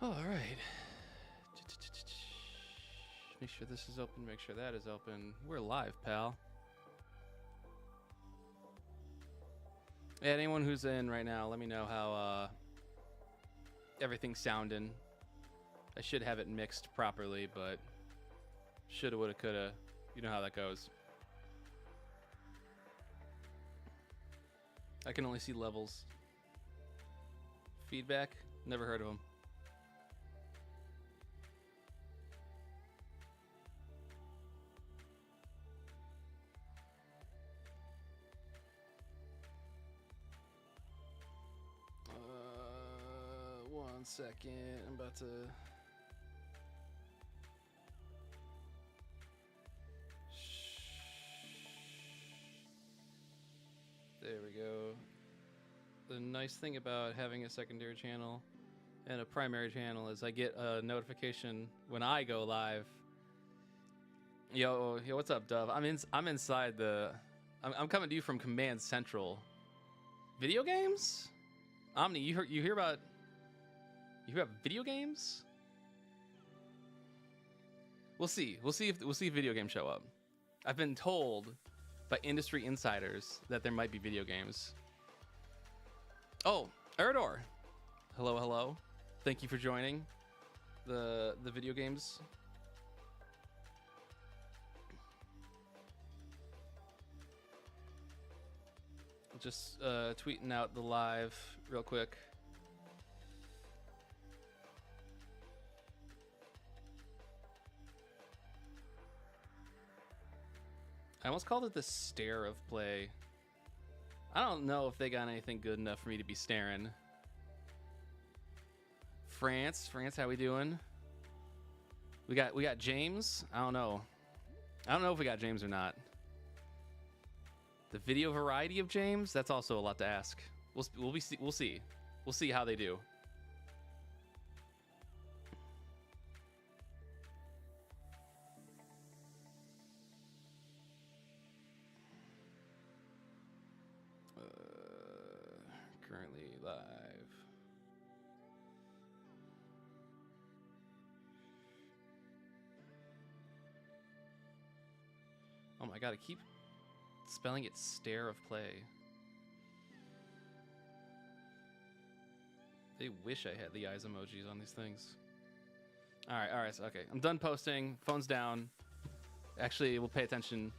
All right. Make sure this is open. Make sure that is open. We're live, pal. Yeah, anyone who's in right now, let me know how everything's sounding. I should have it mixed properly, but shoulda, woulda, coulda. You know how that goes. I can only see levels. Feedback? Never heard of them. One second. I'm about to... There we go. The nice thing about having a secondary channel and a primary channel is I get a notification when I go live. Yo, what's up, Dove? I'm inside the... I'm coming to you from Command Central. Video games? Omni, you hear about video games? We'll see if video games show up. I've been told by industry insiders that there might be video games. Oh, Eridor. Hello. Thank you for joining the video games. Just tweeting out the live real quick. I almost called it the stare of play. I don't know if they got anything good enough for me to be staring. France, how we doing? We got James. I don't know if we got James or not. The video variety of James. That's also a lot to ask. We'll see how they do. Currently live. Oh my god, I keep spelling it stare of play. They wish I had the eyes emojis on these things. Alright, so, okay. I'm done posting. Phone's down. Actually, we'll pay attention.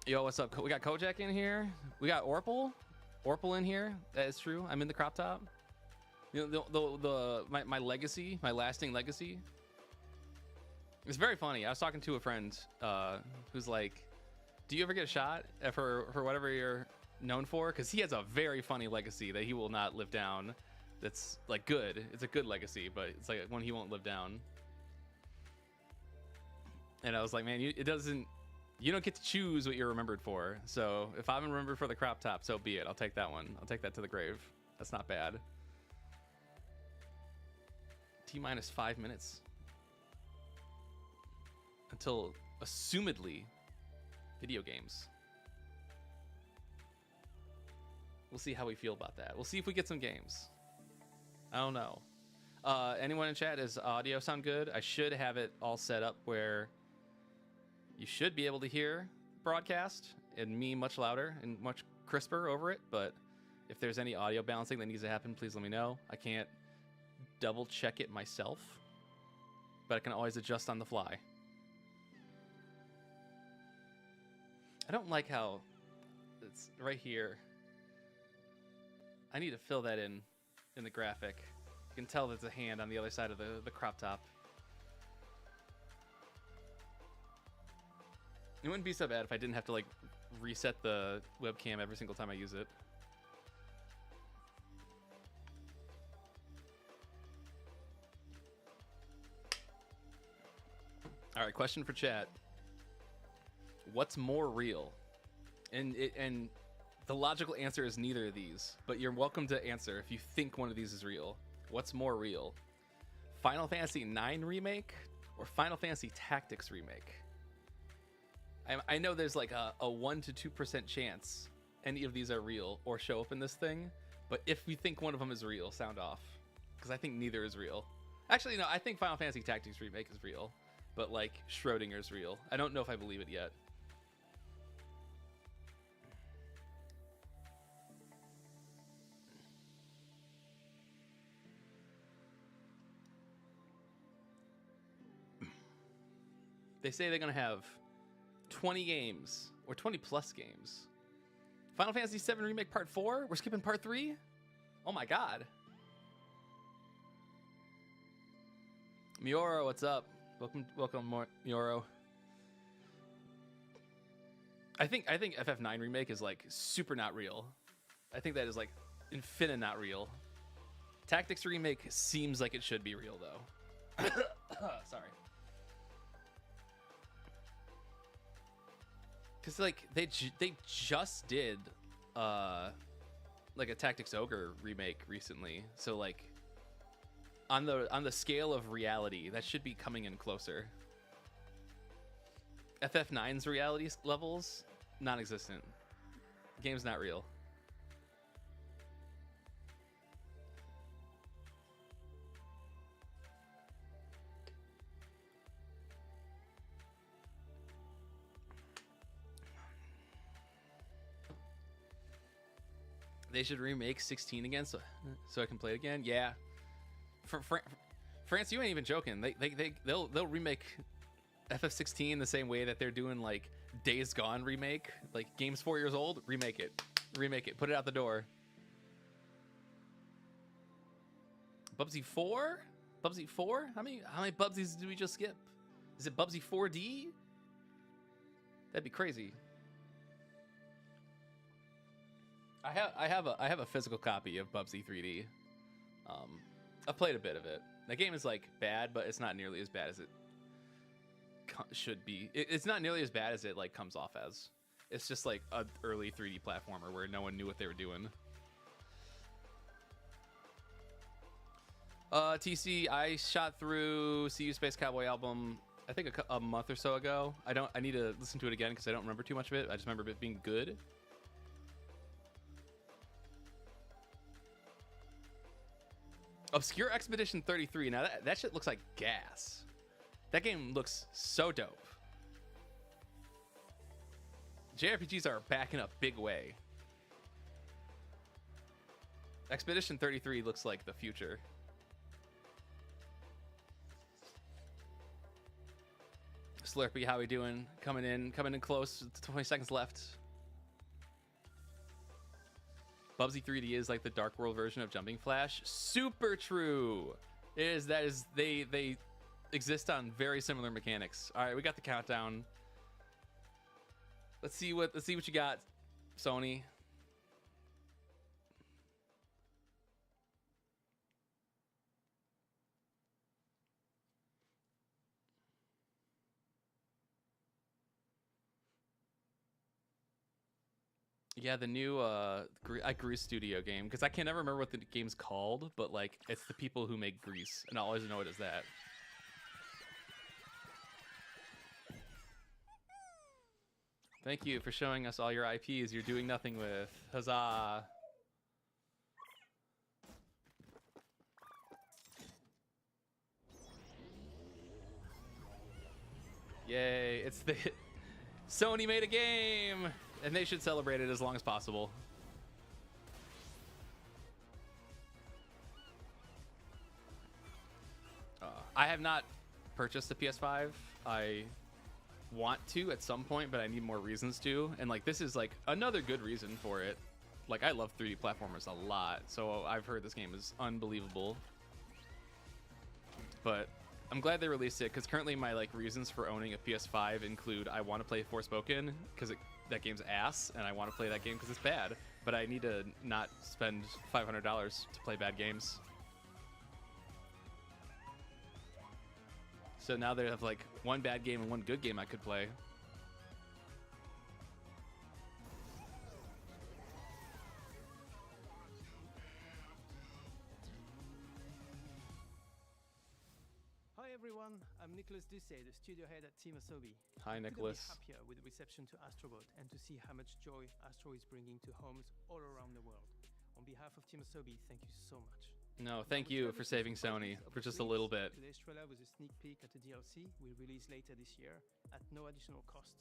Yo, what's up? We got Kojak in here. We got Orpal in here. That is true. I'm in the crop top. You know, my legacy, my lasting legacy. It's very funny. I was talking to a friend who's like, do you ever get a shot for whatever you're known for? Because he has a very funny legacy that he will not live down. That's like good. It's a good legacy, but it's like one he won't live down. And I was like, man, you don't get to choose what you're remembered for. So if I'm remembered for the crop top, so be it. I'll take that one. I'll take that to the grave. That's not bad. T-minus 5 minutes. Until, assumedly, video games. We'll see how we feel about that. We'll see if we get some games. I don't know. Anyone in chat, does audio sound good? I should have it all set up where you should be able to hear broadcast and me much louder and much crisper over it. But if there's any audio balancing that needs to happen, please let me know. I can't double check it myself, but I can always adjust on the fly. I don't like how it's right here. I need to fill that in the graphic. You can tell there's a hand on the other side of the crop top. It wouldn't be so bad if I didn't have to like reset the webcam every single time I use it. All right, question for chat. What's more real? And the logical answer is neither of these, but you're welcome to answer if you think one of these is real. What's more real? Final Fantasy IX Remake or Final Fantasy Tactics Remake? I know there's like a 1 to 2% chance any of these are real or show up in this thing, But if we think one of them is real, sound off. Because I think neither is real. Actually, no, I think Final Fantasy Tactics Remake is real. But, like, Schrodinger's real. I don't know if I believe it yet. They say they're going to have 20 games, or 20 plus games. Final Fantasy VII Remake Part 4? We're skipping Part 3? Oh my god. Mioro, what's up? Welcome, Mioro. I think FF9 Remake is like super not real. I think that is like infinite not real. Tactics Remake seems like it should be real though. Sorry. Cause like they just did like a Tactics Ogre remake recently, so like on the scale of reality, that should be coming in closer. FF9's reality levels non-existent. Game's not real. They should remake 16 again so I can play it again. Yeah. For France, you ain't even joking. They'll remake FF16 the same way that they're doing like Days Gone remake. Like game's 4 years old, remake it. Put it out the door. Bubsy 4? Bubsy 4? How many Bubsies did we just skip? Is it Bubsy 4D? That'd be crazy. I have a physical copy of Bubsy 3D. I've played a bit of it. That game is like bad, but it's not nearly as bad as it should be. It's not nearly as bad as it like comes off as. It's just like an early 3D platformer where no one knew what they were doing. TC, I shot through CU Space Cowboy album I think a month or so ago. I need to listen to it again because I don't remember too much of it. I just remember it being good. Obscure Expedition 33. Now that shit looks like gas. That game looks so dope. JRPGs are back in a big way. Expedition 33 looks like the future. Slurpee, how we doing? Coming in close. 20 seconds left. Bubsy 3D is like the Dark World version of Jumping Flash. Super true. They exist on very similar mechanics. All right, we got the countdown. Let's see what you got, Sony. Yeah, the new Grease Studio game, because I can never remember what the game's called, but like it's the people who make Grease, and I always know it as that. Thank you for showing us all your IPs you're doing nothing with. Huzzah! Yay! It's the Sony made a game. And they should celebrate it as long as possible. I have not purchased the PS5. I want to at some point, but I need more reasons to. And like this is like another good reason for it. Like I love 3D platformers a lot, so I've heard this game is unbelievable. But I'm glad they released it because currently my like reasons for owning a PS5 include I want to play Forspoken because that game's ass, and I want to play that game because it's bad. But I need to not spend $500 to play bad games. So now they have like one bad game and one good game I could play. Hi everyone, I'm Nicholas Ducey, the studio head at Team Asobi. Hi Nicholas. I'm happier with the reception to Astrobot and to see how much joy Astro is bringing to homes all around the world. On behalf of Team Asobi, thank you so much. No, thank you for saving Sony for just a little bit. Today's trailer was a sneak peek at a DLC we'll release later this year at no additional cost.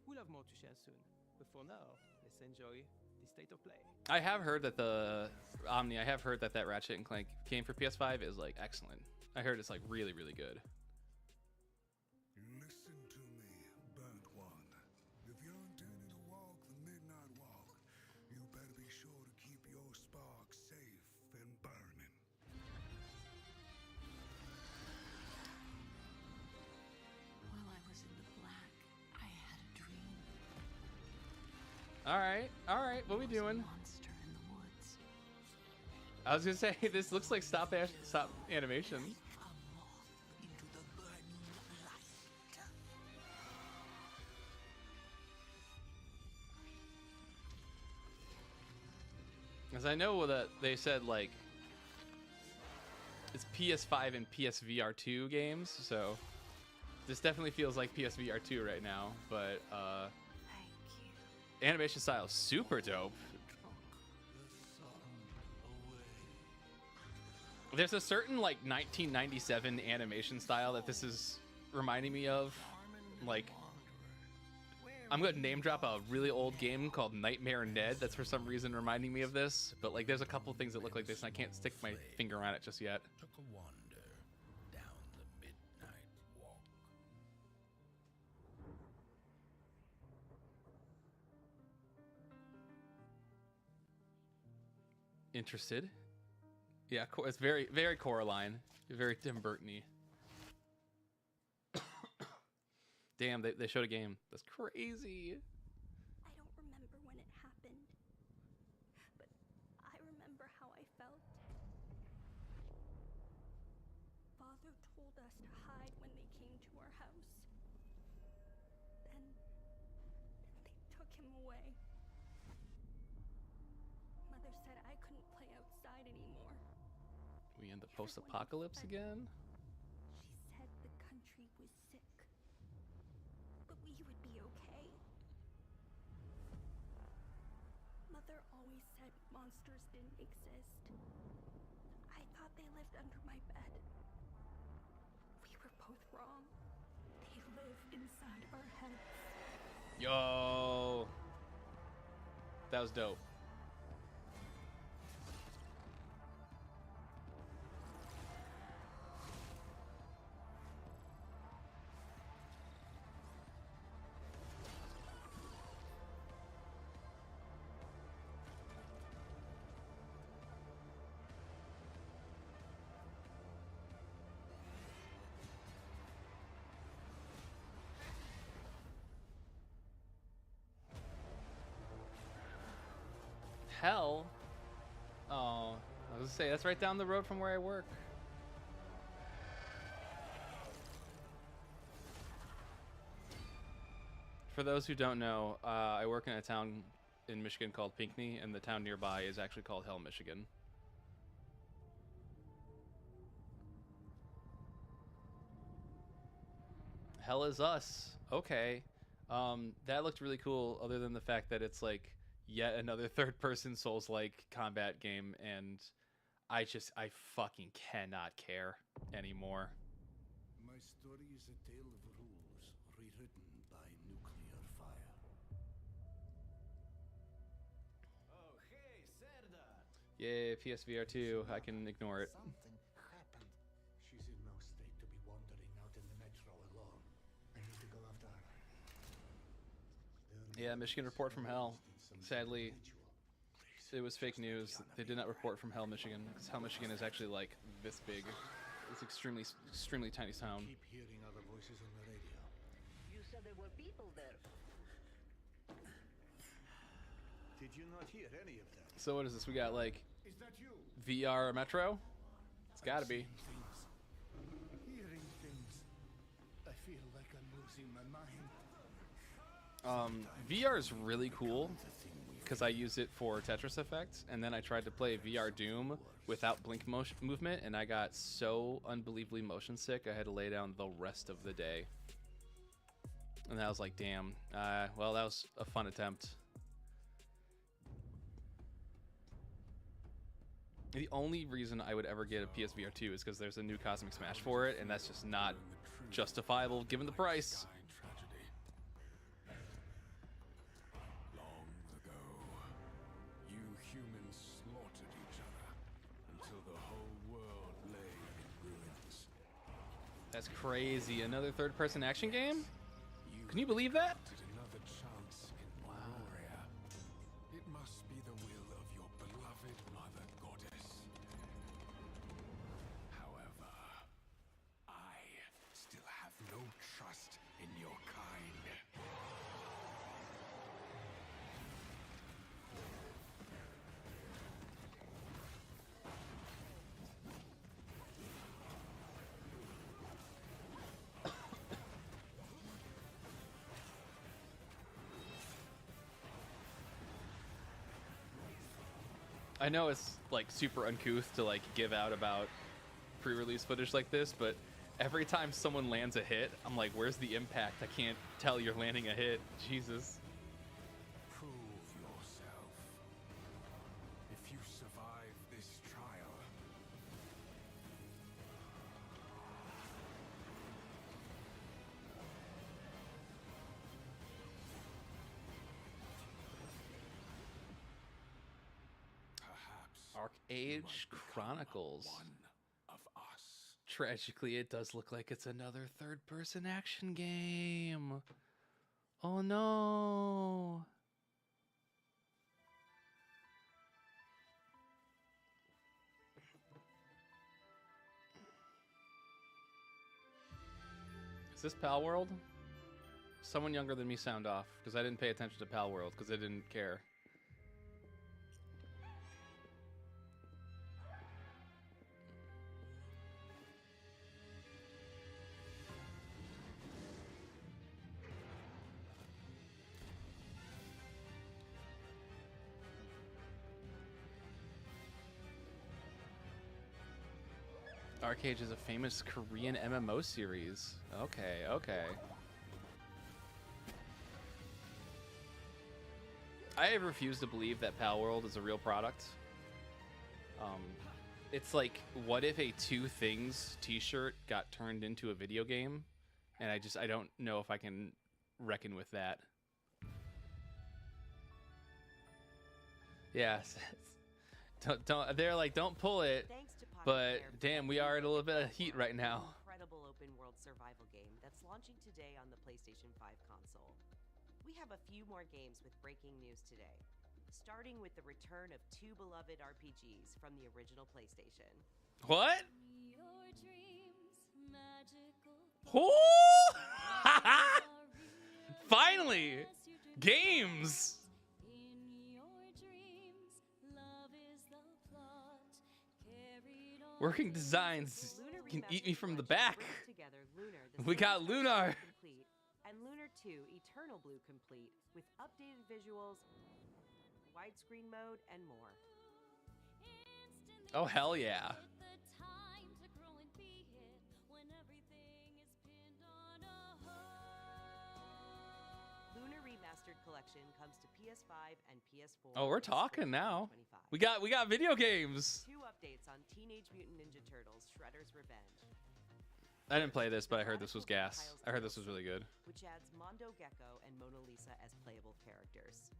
We'll have more to share soon, but for now, let's enjoy the state of play. I have heard that I have heard that Ratchet and Clank game for PS5 is like excellent. I heard it's like really, really good. Listen to me, burnt one. If you're intending to walk the midnight walk, you better be sure to keep your spark safe and burning. While I was in the black, I had a dream. All right, what we There was doing? a monster in the woods. I was gonna say this looks like stop animation. A moth into the burning light. As I know that they said like it's PS5 and PSVR 2 games, so this definitely feels like PSVR 2 right now. But Thank you. animation style is super dope. There's a certain like 1997 animation style that this is reminding me of. Like, I'm gonna name drop a really old game called Nightmare Ned that's for some reason reminding me of this. But like, there's a couple things that look like this, and I can't stick my finger on it just yet. Took a wander down the midnight walk. Interested? Yeah, it's very, very Coraline, very Tim Burton-y. Damn, they showed a game. That's crazy. I don't remember when it happened, but I remember how I felt. Father told us to hide when they came to our house. Then they took him away. Mother said I couldn't play outside anymore. We in the post-apocalypse again? She said the country was sick, but we would be okay. Mother always said monsters didn't exist. I thought they lived under my bed. We were both wrong. They live inside our heads. Yo, that was dope. Hell. Oh, I was gonna say that's right down the road from where I work. For those who don't know, I work in a town in Michigan called Pinckney, and the town nearby is actually called Hell, Michigan. Hell is Us. Okay. That looked really cool, other than the fact that it's like yet another third-person Souls-like combat game, and I fucking cannot care anymore. My story is a tale of rules rewritten by nuclear fire. Oh, hey, Serda! Yay, PSVR 2. I can ignore it. Something happened. She's in no state to be wandering out in the metro alone. I need to go after her. Yeah, Michigan report from hell. Sadly, it was fake news. They did not report from Hell, Michigan, because Hell, Michigan is actually like this big. It's extremely tiny town. Keep hearing other voices on the radio. You said there were people there. Did you not hear any of them? So what is this? We got like Is that you? VR Metro? It's gotta be. Seeing things, hearing things. I feel like I'm losing my mind. VR is really cool because I use it for Tetris effects, and then I tried to play VR Doom without blink motion movement, and I got so unbelievably motion sick I had to lay down the rest of the day. And I was like, damn. Well, that was a fun attempt. The only reason I would ever get a PSVR 2 is because there's a new Cosmic Smash for it, and that's just not justifiable given the price. Tragedy. Long ago, you humans slaughtered each other until the whole world lay in ruins. That's crazy. Another third-person action game? You Can you believe that? wanted another chance in Gloria. It must be the will of your beloved mother goddess. However, I still have no trust in your kind. I know it's like super uncouth to like give out about pre-release footage like this, but every time someone lands a hit, I'm like, where's the impact? I can't tell you're landing a hit. Jesus. Prove yourself. If you survive this trial, perhaps Arc you Age might become Chronicles. one of us. Tragically, it does look like it's another third-person action game. Oh no. Is this Pal World? Someone younger than me sound off, because I didn't pay attention to Pal World, because I didn't care. Arcade is a famous Korean MMO series. Okay, okay. I refuse to believe that Pal World is a real product. It's like, what if a Two Things t-shirt got turned into a video game? And I don't know if I can reckon with that. Yes. They're like, don't pull it. Thanks to Pocket But Fair, damn, we are in a little bit of heat right now. An incredible open world survival game that's launching today on the PlayStation 5 console. We have a few more games with breaking news today, starting with the return of two beloved RPGs from the original PlayStation. What? Your dreams, magical Ooh! thoughts Finally! as you drift Games! in your dreams. Love is the plot carried on. Working designs Lunar can eat me Remastered from the Collection back. brings together Lunar, the We got Silver Lunar. Star complete, and Lunar 2 Eternal Blue complete with updated visuals, widescreen mode, and more. Instantly Oh, hell yeah. the time to grow and be it when everything is pinned on a hold. Lunar Remastered Collection comes to PS5 and PS4. Oh, we're in spring talking now. 2025. We got video games. 2 updates on Teenage Mutant Ninja Turtles: Shredder's Revenge, I didn't play this, but I heard this was gas. I heard this was really good. which adds Mondo Gecko and Mona Lisa as playable characters.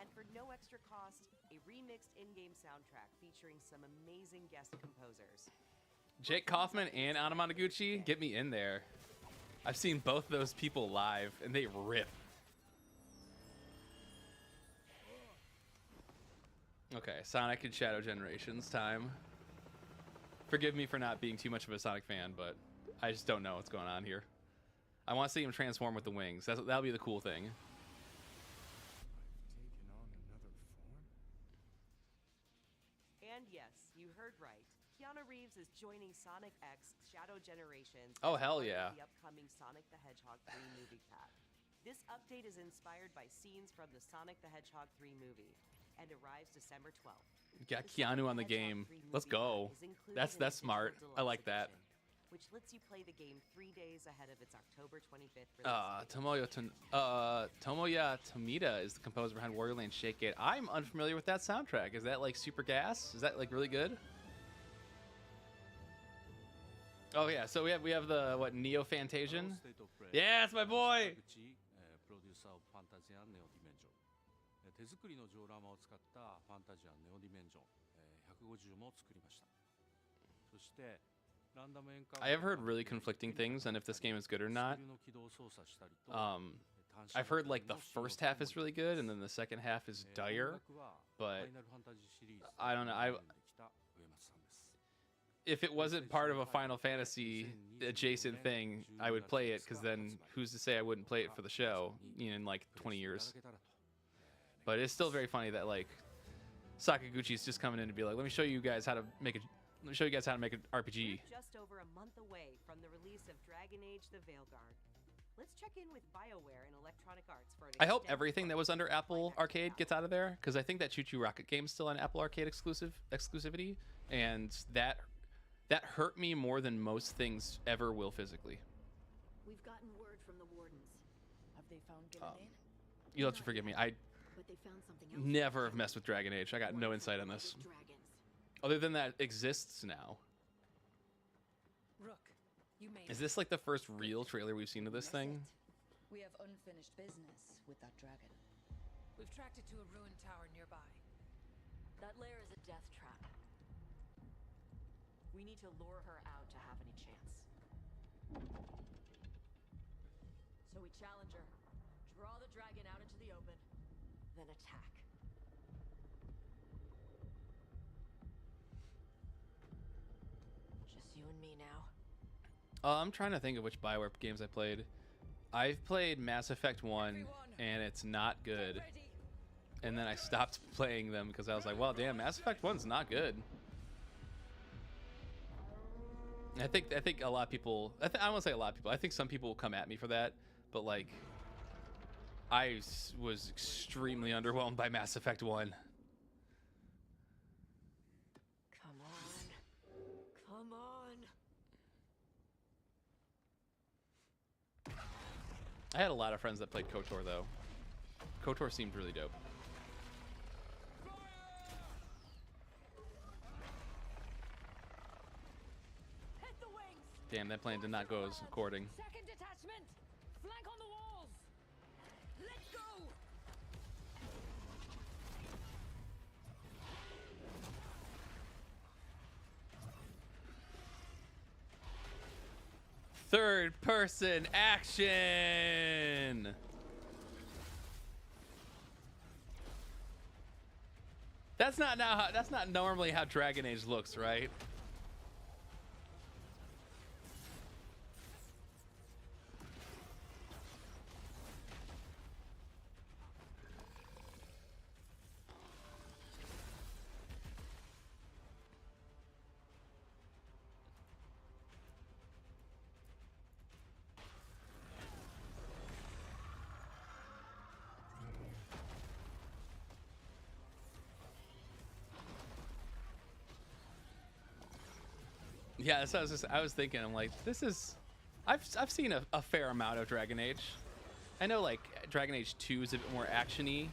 And for no extra cost, a remixed in-game soundtrack featuring some amazing guest composers. Jake Kaufman and Anna Monoguchi, get me in there. I've seen both those people live, and they rip. Okay, Sonic and Shadow Generations time. Forgive me for not being too much of a Sonic fan, but I just don't know what's going on here. I want to see him transform with the wings. That'll be the cool thing. Taken on another form? And yes, you heard right. Keanu Reeves is joining Sonic X Shadow Generations. Oh, as hell part of yeah. The upcoming Sonic the Hedgehog 3 movie pack. This update is inspired by scenes from the Sonic the Hedgehog 3 movie and arrives December 12th. Got The Keanu Sonic on the the Hedgehog game. 3 Let's movie go. pack is included That's in the smart. digital I like deluxe that. edition. which lets you play the game 3 days ahead of its October 25th release date. Tomoya Tomita is the composer behind Warrior Lane Shake It. I'm unfamiliar with that soundtrack. Is that like super gas? Is that like really good? Oh yeah, so we have the what, Neo Fantasian? Yeah, it's my boy. プロデューサーをファンタジアンネオディメンジョン手作りのジオラマを使ったファンタジアンネオディメンジョン150も作りましたそして I have heard really conflicting things on if this game is good or not. I've heard like the first half is really good and then the second half is dire, but I don't know. If it wasn't part of a Final Fantasy adjacent thing, I would play it, because then who's to say I wouldn't play it for the show in like 20 years. But it's still very funny that like Sakaguchi's just coming in to be like, let me show you guys how to make an RPG. We're just over a month away from the release of Dragon Age: The Veilguard. Let's check in with BioWare and Electronic Arts for an I hope extended everything that was under Apple Arcade gets out of there, because I think that Choo Choo Rocket game's still on Apple Arcade exclusivity, and that hurt me more than most things ever will physically. We've gotten word from the wardens. Have they found Gillian? You'll have to forgive me. I But they found something else. never have messed with Dragon Age. I got no insight on this. Dragons. Other than that exists now. Rook, you made Is this like the first real trailer we've seen of this thing? We have unfinished business with that dragon. We've tracked it to a ruined tower nearby. That lair is a death trap. We need to lure her out to have any chance. So we challenge her, draw the dragon out into the open, then attack. Just you and me now. I'm trying to think of which BioWare games I played. I've played Mass Effect 1, and it's not good. And then I stopped playing them because I was like, well, damn, Mass Effect 1's not good. I think a lot of people, I won't say a lot of people, I think some people will come at me for that, but like, I was extremely underwhelmed by Mass Effect 1. Come on. Come on. I had a lot of friends that played KOTOR though. KOTOR seemed really dope. Damn, that plan did not go as according. Second detachment! Flank on the walls! Let's go! Third person action! That's not normally how Dragon Age looks, right? Yeah, so I was thinking, I'm like, this is, I've seen a fair amount of Dragon Age. I know like Dragon Age 2 is a bit more action-y,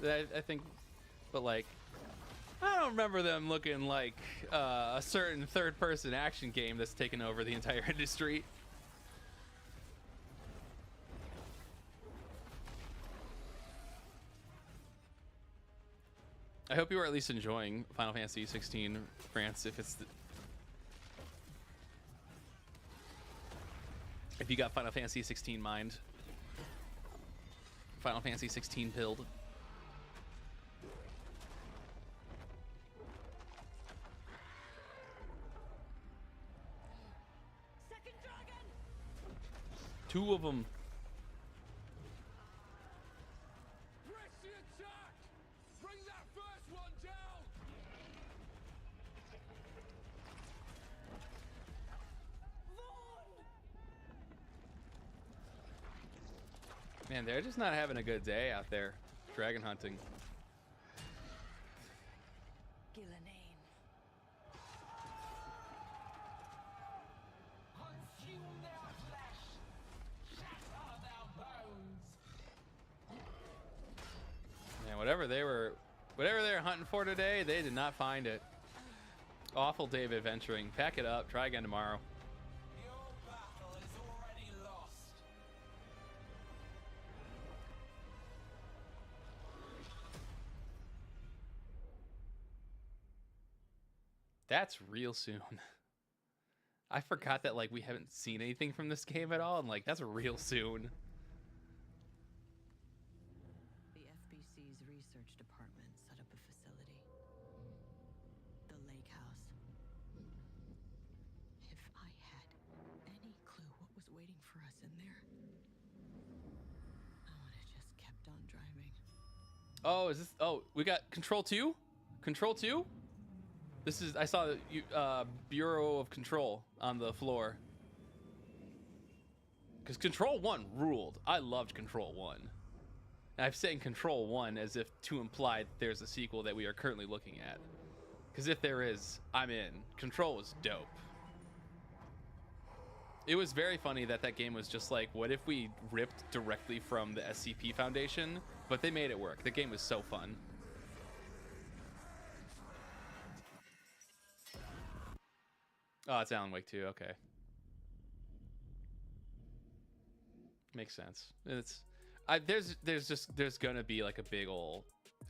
I think, but like, I don't remember them looking like a certain third-person action game that's taken over the entire industry. I hope you are at least enjoying Final Fantasy 16, France, if it's if you got Final Fantasy 16 mind. Final Fantasy 16 build. Second dragon! Two of them. Press the attack! Bring that first one down! Man, they're just not having a good day out there dragon hunting. Gillian. they were hunting for today, they did not find it. Awful day of adventuring. Pack it up. Try again tomorrow. That's real soon. I forgot that like we haven't seen anything from this game at all, and like that's real soon. The FBC's research department set up a facility. The lake house. If I had any clue what was waiting for us in there, I would have just kept on driving. Oh, is this? Oh, we got Control 2? Control 2? This is, I saw the Bureau of Control on the floor. Because Control 1 ruled. I loved Control 1. And I'm saying Control 1 as if to imply there's a sequel that we are currently looking at. Because if there is, I'm in. Control was dope. It was very funny that that game was just like, what if we ripped directly from the SCP Foundation? But they made it work. The game was so fun. Oh, it's Alan Wake 2. Okay. Makes sense. It's there's gonna be like a big ol'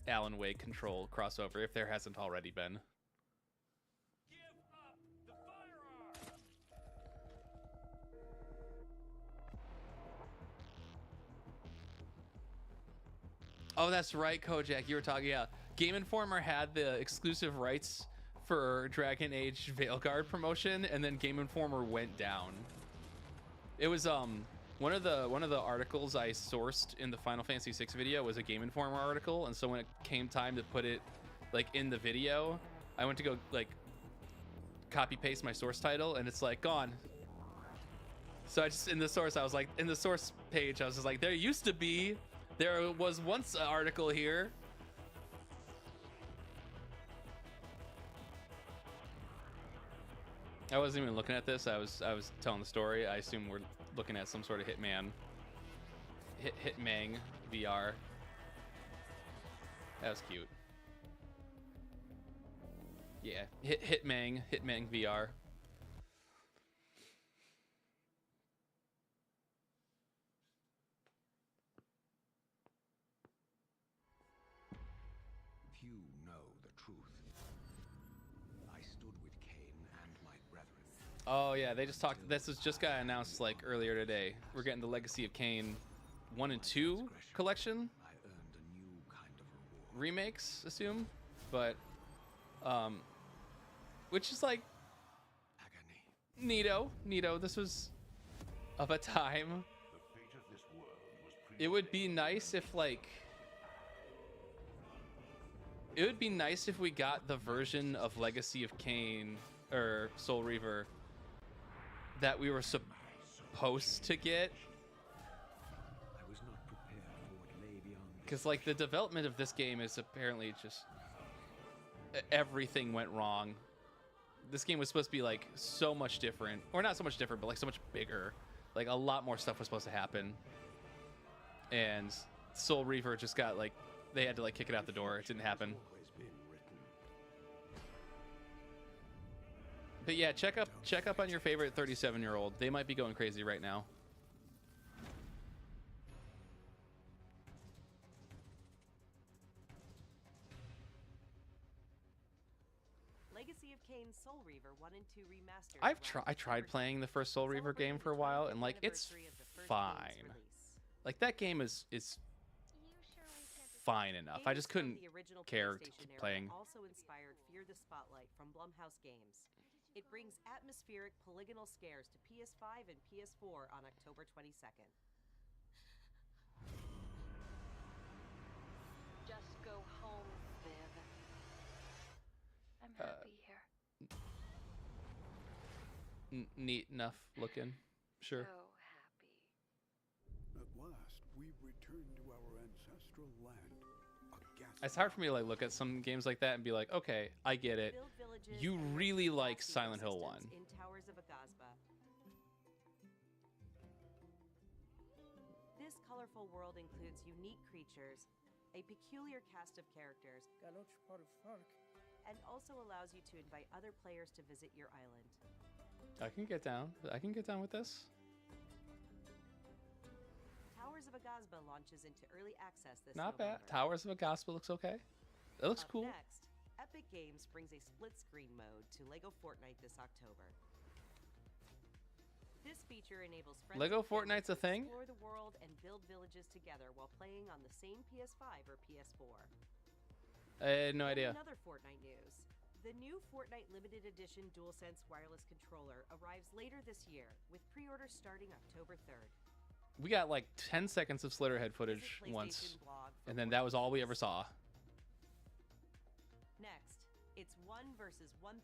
Alan Wake Control crossover if there hasn't already been. Oh, that's right, Kojak. You were talking, yeah. Game Informer had the exclusive rights for Dragon Age Veilguard promotion, and then Game Informer went down. It was one of the articles I sourced in the Final Fantasy VI video was a Game Informer article, and so when it came time to put it like in the video, I went to go like copy paste my source title, and it's like gone. So I just in the source page I was just like, there was once an article here. I wasn't even looking at this. I was telling the story. I assume we're looking at some sort of Hitman VR. That was cute. Yeah, Hitman VR. Few know the truth. I stood with Cain and my brethren. Oh yeah, they just talked. This was just got announced like earlier today. We're getting the Legacy of Kain 1 and 2 collection. I earned a new kind of reward. Remakes, assume, but which is like Agony. neato. This was of a time. The fate of this world was It would be nice if like. It would be nice if we got the version of Legacy of Kain or Soul Reaver that we were supposed to get. I was not prepared for what lay beyond this. Because like the development of this game is apparently just everything went wrong. This game was supposed to be like so much different, or not so much different, but like so much bigger. Like a lot more stuff was supposed to happen. And Soul Reaver just got like, they had to like kick it out the door. It didn't happen. Always been written. But yeah, check up on your favorite 37-year-old. They might be going crazy right now. Legacy of Kain Soul Reaver 1 and 2 remastered. I tried playing the first Soul Reaver game for a while, and like it's fine. Like that game is fine enough. I just couldn't care to keep playing. Also inspired Fear the Spotlight from Blumhouse Games. It brings atmospheric polygonal scares to PS5 and PS4 on October 22nd. Just go home, Viv. I'm happy here. Neat enough looking, sure. So happy. At last, we've returned to our ancestral land. It's hard for me to like look at some games like that and be like, okay, I get it. Build villages You and really nurture like vast Silent Hill 1. ecosystems in Towers of Agazba. This colorful world includes unique creatures, a peculiar cast of characters, and also allows you to invite other players to visit your island. I can get down. I can get down with this. Towers of Agasba launches into early access this Not November. bad. Towers of Agaspa looks okay. It looks Up cool. Next, Epic Games brings a split-screen mode to LEGO Fortnite this October. This feature enables friends LEGO and families Fortnite's a to thing? explore the world and build villages together while playing on the same PS5 or PS4. I had no idea. Another Fortnite news. The new Fortnite Limited Edition DualSense wireless controller arrives later this year, with pre-orders starting October 3rd. We got like 10 seconds of Slitterhead footage Visit once, PlayStation blog for and then more that was all we ever details. saw. Next, it's 1 versus 1,000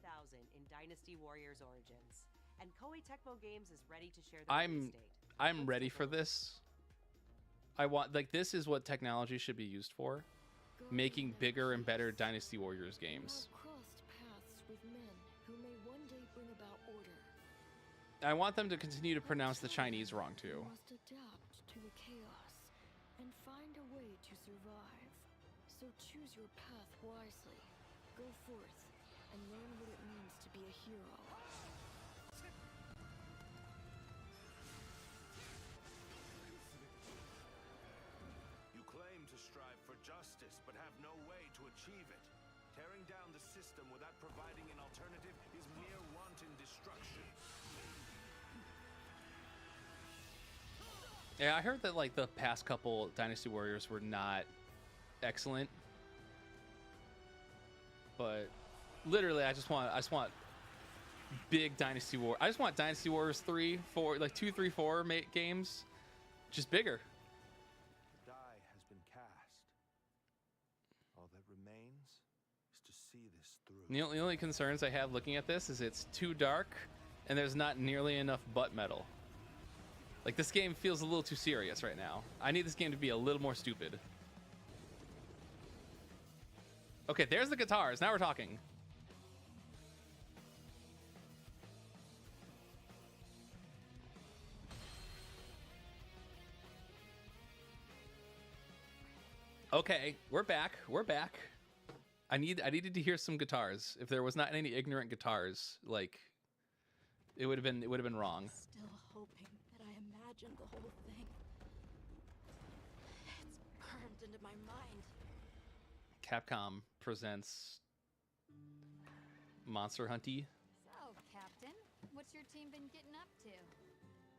in Dynasty Warriors Origins, and Koei Tecmo Games is ready to share the release date. I'm ready for this. I want, like, this is what technology should be used for. Making bigger and better Dynasty Warriors games. Crossed paths with men who may one day bring about order. I want them to continue to pronounce the Chinese wrong too. You must adapt to the chaos and find a way to survive. So choose your path wisely. Go forth and learn what it means to be a hero. You claim to strive for justice, but have no way to achieve it. Tearing down the system without providing an alternative is mere wanton destruction. Yeah, I heard that like the past couple Dynasty Warriors were not excellent. But literally I just want big Dynasty War. I just want Dynasty Warriors 3, 4, like 2, 3, 4 games, just bigger. The die has been cast. All that remains is to see this through. The only concerns I have looking at this is it's too dark and there's not nearly enough butt metal. Like, this game feels a little too serious right now. I need this game to be a little more stupid. Okay, there's the guitars. Now we're talking. Okay, we're back. We're back. I needed to hear some guitars. If there was not any ignorant guitars, like, it would have been wrong. Still hoping that I imagined the whole thing. It's burned into my mind. Capcom presents Monster Hunty. So, Captain, what's your team been getting up to?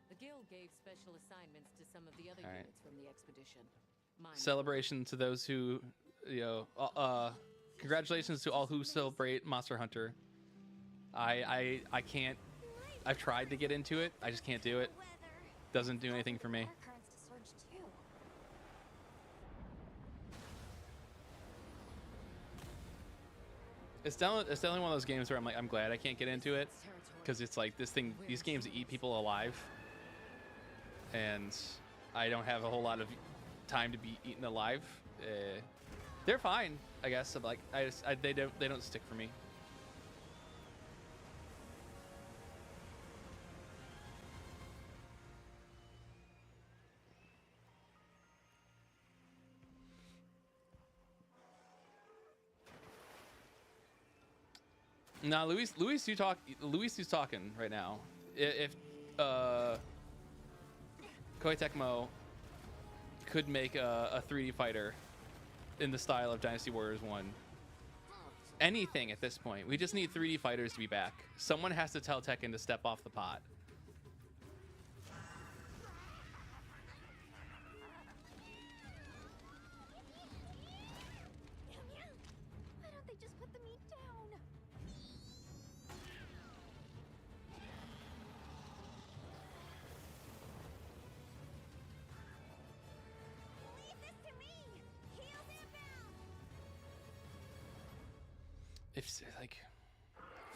The guild gave special assignments to some of the other All right. units from the expedition. Mine Celebration to those who, congratulations to all who celebrate Monster Hunter. I can't. I've tried to get into it. I just can't do it. Doesn't do anything for me. It's definitely one of those games where I'm glad I can't get into it, because it's like these games eat people alive, and I don't have a whole lot of time to be eaten alive. They're fine, I guess. I'm like, they don't stick for me. Nah, Luis is talking right now. If Koei Tecmo could make a 3D fighter in the style of Dynasty Warriors 1, anything at this point, we just need 3D fighters to be back. Someone has to tell Tekken to step off the pot. Why don't they just put the meat down? Leave this to me! Heels inbound! If like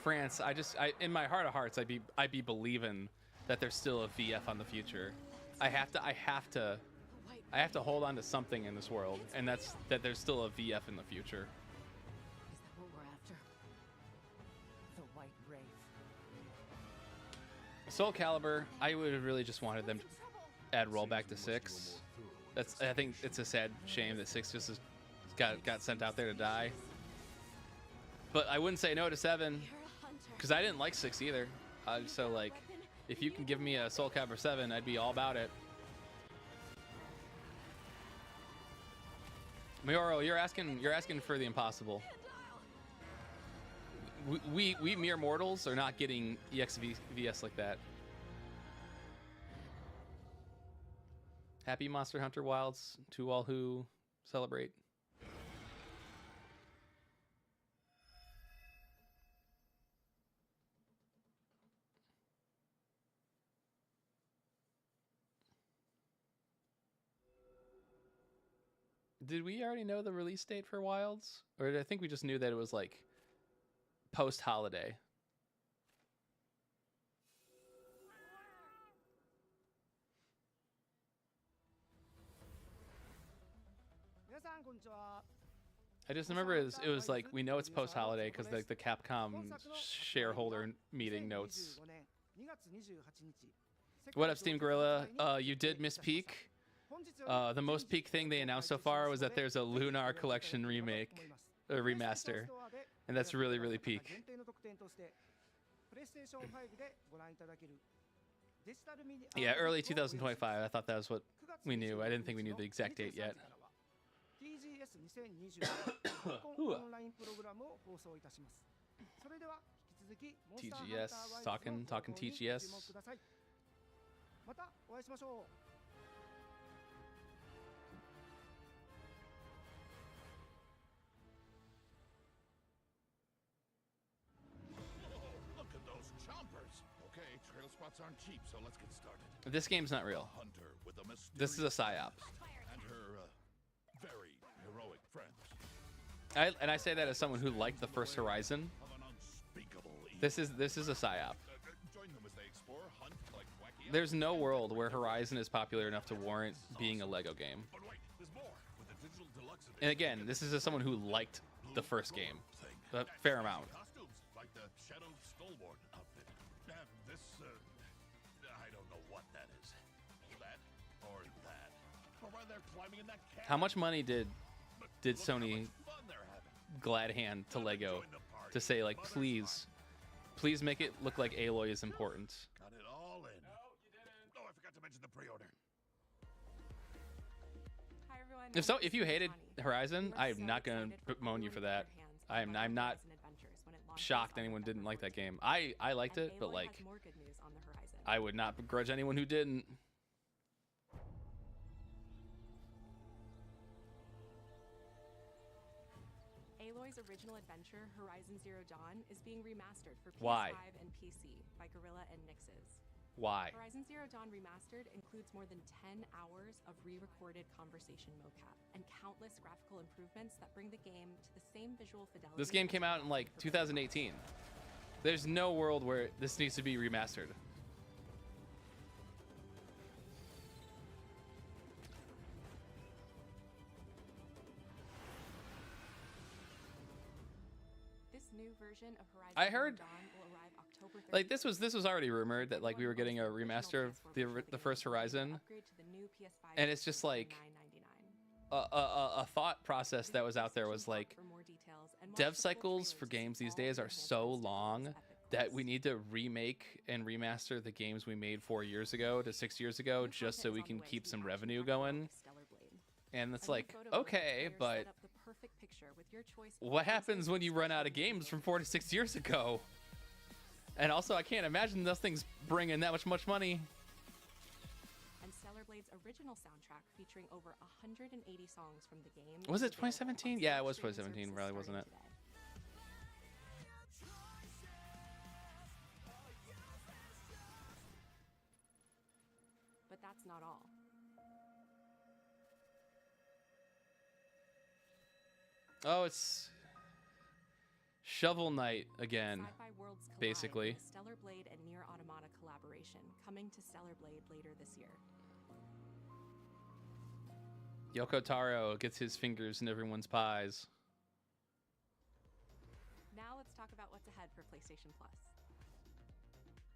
France, I in my heart of hearts, I'd be believing that there's still a VF on the future. I have to hold on to something in this world, and that's that there's still a VF in the future. Is that what we're after? The White Wraith. Soul Calibur, I would have really just wanted them to add rollback to 6. I think it's a sad shame that 6 just got sent out there to die. But I wouldn't say no to 7 because I didn't like 6 either. So like, if you can give me a Soul Calibur 7, I'd be all about it. Mioro, you're asking for the impossible. We mere mortals are not getting EXVS like that. Happy Monster Hunter Wilds to all who celebrate. Did we already know the release date for Wilds? Or I think we just knew that it was like post-holiday. I just remember it was like, we know it's post-holiday because the Capcom shareholder meeting notes. What up, Steam Gorilla? You did miss peak. The most peak thing they announced so far was that there's a Lunar Collection remake, a remaster, and that's really, really peak. Yeah, early 2025. I thought that was what we knew. I didn't think we knew the exact date yet. TGS, talking TGS. Look at those chompers. Okay, trail spots aren't cheap, so let's get started. This game's not real. This is a psyop. And her very heroic friends. And I say that as someone who liked the first Horizon. This is a psyop. There's no world where Horizon is popular enough to warrant being a Lego game. And again, this is as someone who liked the first game a fair amount. Like the Shadow Stalwart outfit. And this, I don't know what that is. That or that. Or why they're climbing in that cat. How much money did Sony glad hand to Lego to say, like, please make it look like Aloy is important? Got it all in. No, you didn't. Oh, I forgot to mention the pre-order. Hi everyone. If you hated Horizon, I'm not gonna bemoan you for that. I'm not shocked anyone didn't like that game. I liked it, but like, I would not begrudge anyone who didn't. Aloy's original adventure, Horizon Zero Dawn, is being remastered for PS5 Why? and PC by Guerrilla and Nixes. Why? Horizon Zero Dawn Remastered includes more than 10 hours of re-recorded conversation mocap and countless graphical improvements that bring the game to the same visual fidelity. This game came out in like 2018. There's no world where this needs to be remastered. This new version of Horizon I heard, Zero Dawn will arrive October 30th. like, this was already rumored that like we were getting a remaster of the first Horizon, Upgrade to the new PS5 and it's just like a thought process that was out there was like, dev cycles for games these days are so long that we need to remake and remaster the games we made 4 years ago to 6 years ago just so we can keep some revenue going. And it's like, okay, but what happens when you run out of games from 4 to 6 years ago? And also, I can't imagine those things bring in that much money. And Stellar Blade's original soundtrack featuring over 180 songs from the game. Was it 2017? Yeah, it was 2017, really, wasn't it? But that's not all. Oh, it's Shovel Knight again, Sci-Fi Worlds collide basically. with the Stellar Blade and Nier Automata collaboration coming to Stellar Blade later this year. Yoko Taro gets his fingers in everyone's pies. Now let's talk about what's ahead for PlayStation Plus.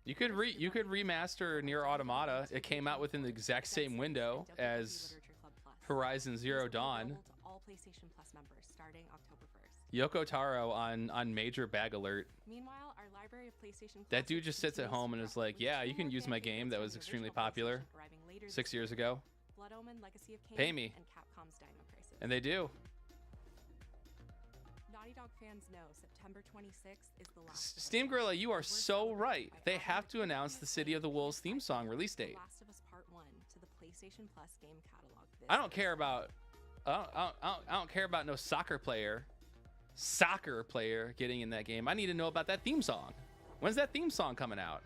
You could remaster Nier Automata. It came out within the exact same window as Horizon Zero Dawn. All PlayStation Plus members starting October 1st. Yoko Taro on Major Bag Alert. Meanwhile, our library of PlayStation That dude just sits at home and is like, yeah, you can use my game that was extremely popular 6 years ago. Blood Omen, Legacy of Kain, Pay me. and Capcom's Dino Crisis. And they do. Naughty Dog fans know September 26th is the last. Steam Gorilla, you are so right. They have to announce the City of the Wolves theme song release date. Last of Us Part 1 to the PlayStation Plus game catalog. I don't care about I don't care about no soccer player getting in that game. I need to know about that theme song. When's that theme song coming out?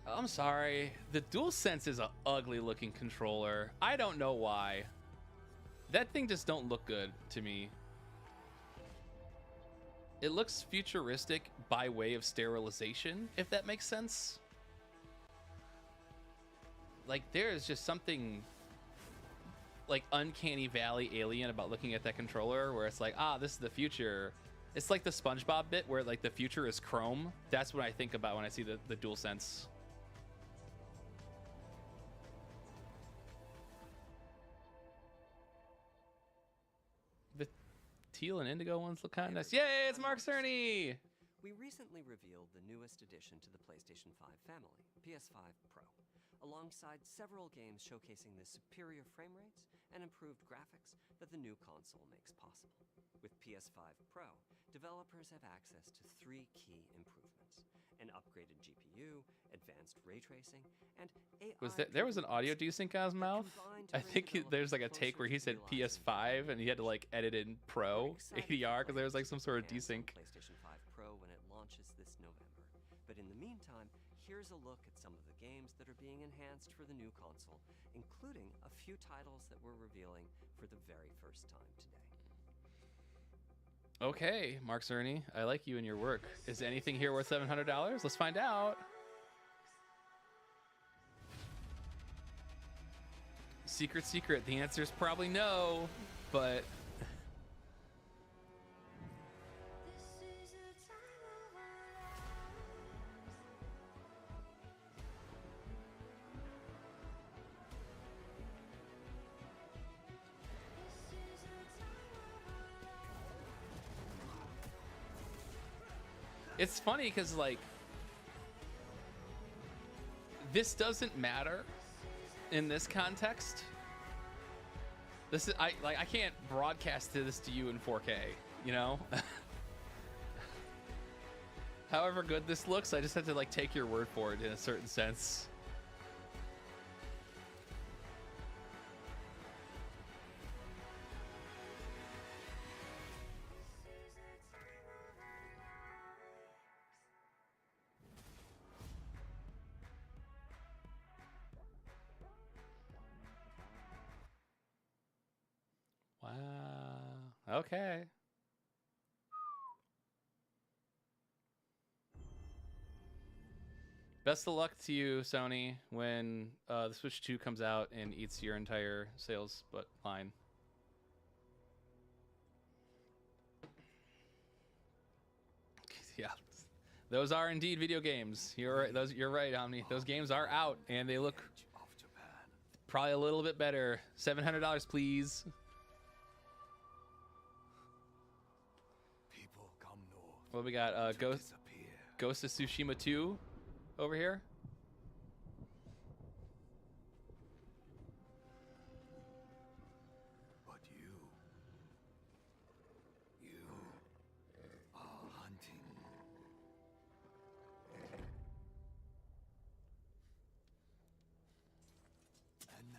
I'm sorry. The DualSense is an ugly looking controller. I don't know why. That thing just don't look good to me. It looks futuristic by way of sterilization, if that makes sense. Like, there is just something like uncanny valley alien about looking at that controller where it's like, ah, this is the future. It's like the SpongeBob bit where like the future is chrome. That's what I think about when I see the DualSense. The teal and indigo ones look kind of nice. Yay, it's Mark Cerny! We recently revealed the newest addition to the PlayStation 5 family, PS5 Pro, alongside several games showcasing the superior frame rates and improved graphics that the new console makes possible. With PS5 Pro, developers have access to 3 key improvements: an upgraded GPU, advanced ray tracing, and AI. There was an audio desync on his mouth? I think there's like a take where he said PS5 and he had to like edit in Pro ADR because there was like some sort of desync. PlayStation 5 Pro when it launches this November. But in the meantime, here's a look at some of the games that are being enhanced for the new console, including a few titles that we're revealing for the very first time today. Okay, Mark Cerny, I like you and your work. Is anything here worth $700? Let's find out. Secret. The answer is probably no, but... It's funny because, like, this doesn't matter in this context. This is I can't broadcast this to you in 4K, you know? However good this looks, I just have to like take your word for it in a certain sense. Wow. Okay. Best of luck to you, Sony, when the Switch 2 comes out and eats your entire sales line. Yeah, those are indeed video games. You're right. You're right, Omni. Those games are out and they look probably a little bit better. $700, please. What we got? Ghost of Tsushima 2 over here. But you are hunting. And now,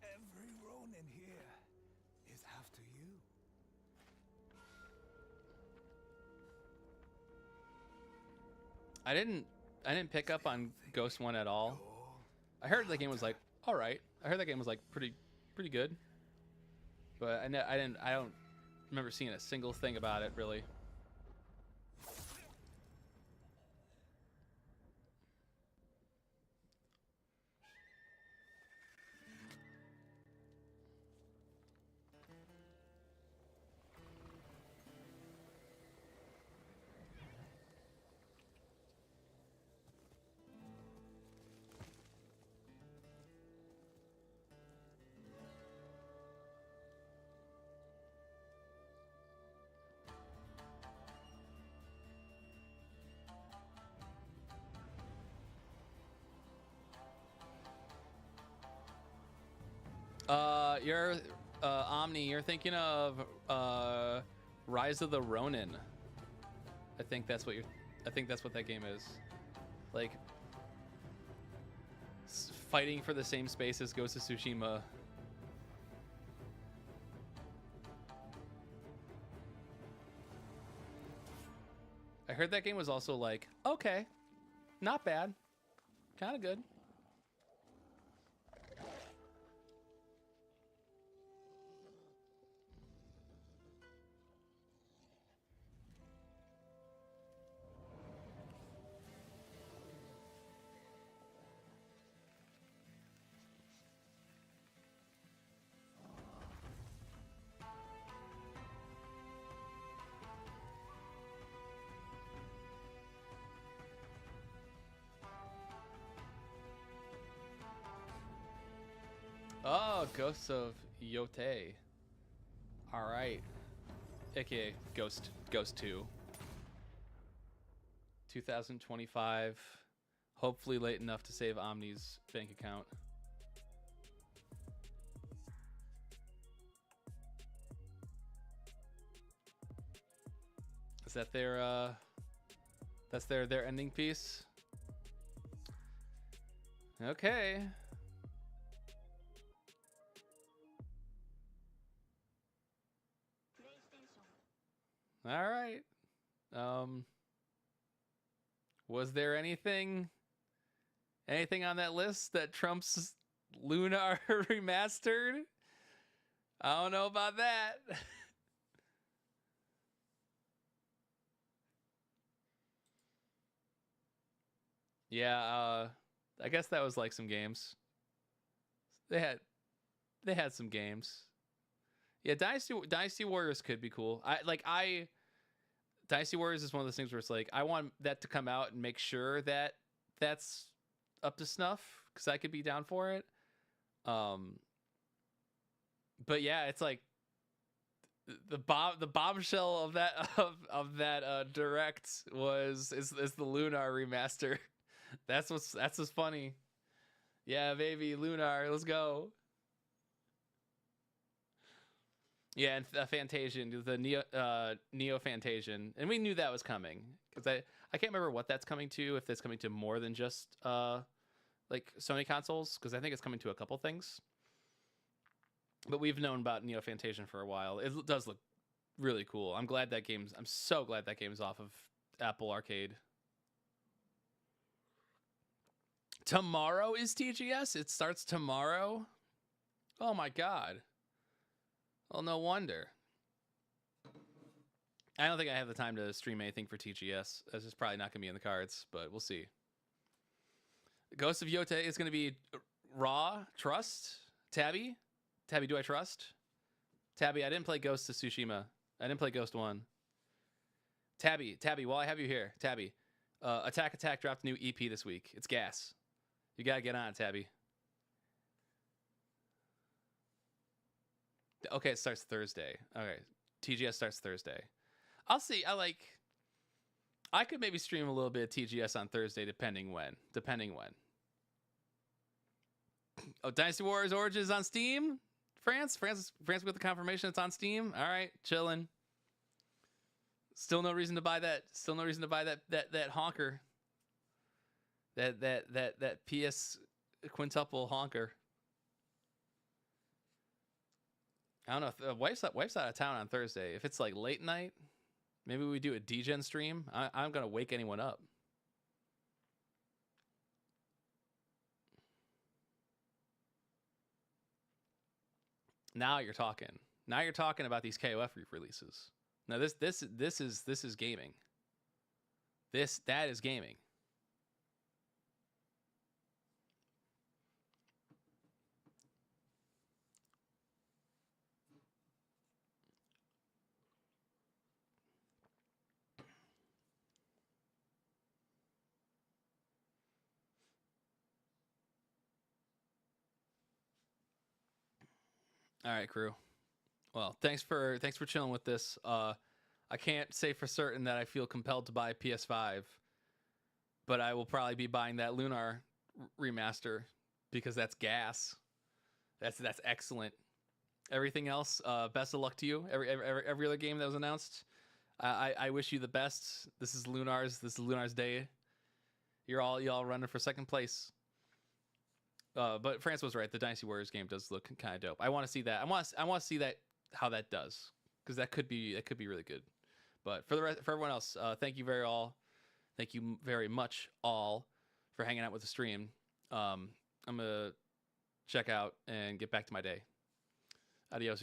every Ronin here is after you. I didn't pick up on Ghost 1 at all. I heard the game was like all right. I heard that game was like pretty good. But I don't remember seeing a single thing about it really. You're Omni. You're thinking of Rise of the Ronin. I think that's what that game is. Like fighting for the same space as Ghost of Tsushima. I heard that game was also like, okay, not bad, kind of good. Oh, Ghosts of Yote. All right. AKA Ghost 2. 2025. Hopefully late enough to save Omni's bank account. Is that their that's their ending piece? Okay. All right. Was there anything on that list that trumps Lunar Remastered? I don't know about that. Yeah, I guess that was like some games. They had some games. Yeah, Dynasty Warriors could be cool. Dynasty Warriors is one of those things where it's like I want that to come out and make sure that that's up to snuff because I could be down for it. But yeah, it's like the bombshell of that direct is the Lunar remaster. That's what's funny. Yeah, baby, Lunar, let's go. Yeah, and Fantasian, the Neo Fantasian, and we knew that was coming because I can't remember what that's coming to. If that's coming to more than just like Sony consoles, because I think it's coming to a couple things. But we've known about Neo Fantasian for a while. It does look really cool. I'm so glad that game's off of Apple Arcade. Tomorrow is TGS. It starts tomorrow. Oh my god. Well, no wonder. I don't think I have the time to stream anything for TGS. This is probably not going to be in the cards, but we'll see. Ghost of Yote is going to be Raw. Trust? Tabby, do I trust? Tabby, I didn't play Ghost of Tsushima. I didn't play Ghost 1. Tabby, while I have you here, Tabby, Attack dropped a new EP this week. It's gas. You got to get on it, Tabby. Okay, it starts Thursday. Okay, TGS starts Thursday. I'll see. I could maybe stream a little bit of TGS on Thursday, depending when. Oh, Dynasty Warriors Origins on Steam. France with the confirmation it's on Steam. All right, chilling. Still no reason to buy that. That honker. That PS quintuple honker. I don't know if wife's out of town on Thursday. If it's like late night, maybe we do a DGen stream. I'm gonna wake anyone up. Now you're talking. Now you're talking about these KOF releases. Now this is gaming. That is gaming. All right, crew. Well, thanks for chilling with this. I can't say for certain that I feel compelled to buy PS5, but I will probably be buying that Lunar remaster because that's gas. That's excellent. Everything else, best of luck to you. Every other game that was announced, I wish you the best. This is Lunar's day. Y'all running for second place. But France was right. The Dynasty Warriors game does look kind of dope. I want to see that. I want to see that, how that does, because that could be really good. But for everyone else, thank you very much all for hanging out with the stream. I'm gonna check out and get back to my day. Adios.